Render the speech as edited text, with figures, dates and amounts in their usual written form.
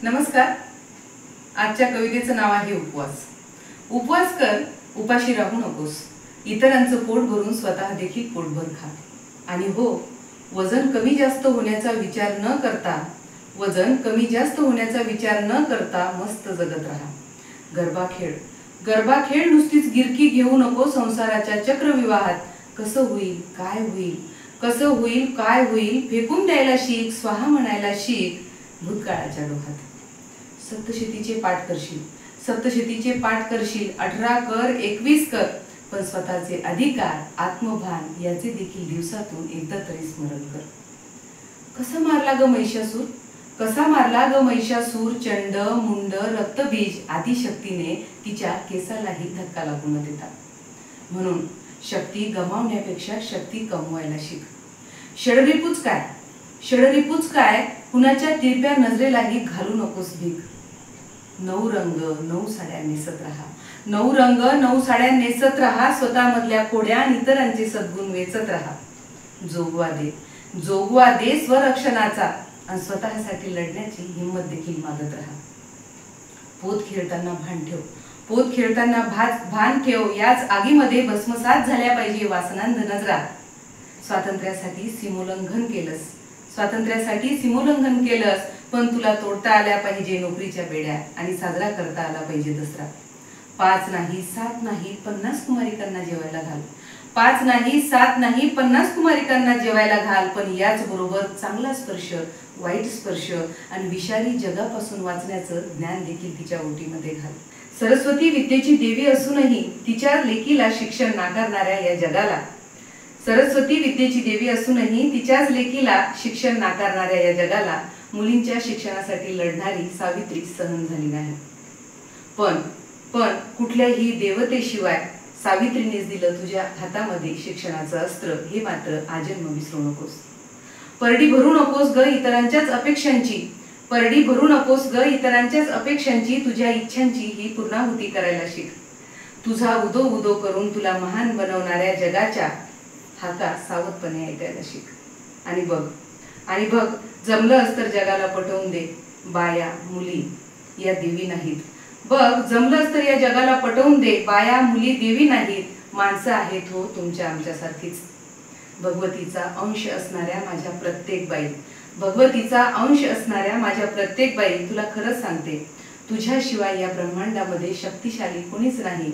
नमस्कार। आजच्या कवितेचं नाव आहे उपवास। उपवास कर, उपाशी राहू नकोस। इतरांचं पोट भरून स्वतः देखील पोटभर खा। आणि हो, वजन कमी जास्त होण्याचा विचार न करता मस्त जगत राहा। गरबा खेळ नुसतीच गिरकी घेऊ नको संसाराच्या चक्रविवाहात। कसं होईल काय होईल फेकून द्यायला शिक, स्वाहा म्हणायला शिक भूतकाळाच्या डोहात। सप्तशतीचे पाठ करशील 18 कर 21 कर, पण स्वतःचे अधिकार आत्मभान याचे देखील दिवसातून एकदा तरी स्मरण कर। कसा मारला ग महिषासूर चंड मुंड रक्तबीज आदी शक्तीने तिच्या केसालाही धक्का लागू न देता। म्हणून शक्ती गमावण्यापेक्षा शक्ती कमवायला शिक। षडरिपूच काय कुणाच्या तिरप्या नजरेलाही घालू नकोस भीक। 9 रंग 9 साड्या नेसत राहा, स्वतःमधल्या खोड्या आणि इतरांचे सद्गुण वेचत राहा। जोगवा दे स्वरक्षणाचा आणि स्वतःसाठी लढण्याची हिंमत देखील मागत राहा। पोत खेळताना भान ठेव, याच आगीमध्ये भस्मसात झाल्या पाहिजे वासनांध नजरा। स्वातंत्र्यासाठी सीमोल्लंघन केलंस, पण तुला तोडता आल्या पाहिजे नोकरीच्या बेड्या आणि साजरा करता आला पाहिजे दसरा। 5 नाही 7 नाही 50 कुमारिकांना जेवायला घाल। 5 नाही 7 नाही 50 कुमारिकांना जेवायला घाल, पण याच बरोबर चांगला स्पर्श, वाईट स्पर्श आणि विषारी जगापासून वाचण्याचं ज्ञान देखील तिच्या ओटीमध्ये घाल। सरस्वती विद्येची देवी असूनही तिच्या लेकीला शिक्षण नाकारणाऱ्या या जगाला मुलींच्या शिक्षणासाठी लढणारी सावित्री सहन झाली नाही। पण कुठल्याही देवतेशिवाय सावित्रीनेच दिलं तुझ्या हातामध्ये शिक्षणाचं अस्त्र, हे मात्र आजन्म विसरू नकोस। परडी भरू नकोस ग इतरांच्याच अपेक्षांची, तुझ्या इच्छांची ही पूर्णाहुती करायला शिक। तुझा उदो करून तुला महान बनवणाऱ्या जगाच्या हाका सावधपणे ऐकायला शिक। आणि बघ जमलंच तर जगाला पटवून दे, बाया मुली या देवी नाहीत। बाया मुली देवी नाहीत, माणसं आहेत हो तुमच्या आमच्यासारखीच। भगवतीचा अंश असणाऱ्या माझ्या प्रत्येक बाई तुला खरंच सांगते, तुझ्याशिवाय या ब्रह्मांडामध्ये शक्तिशाली कुणीच नाही।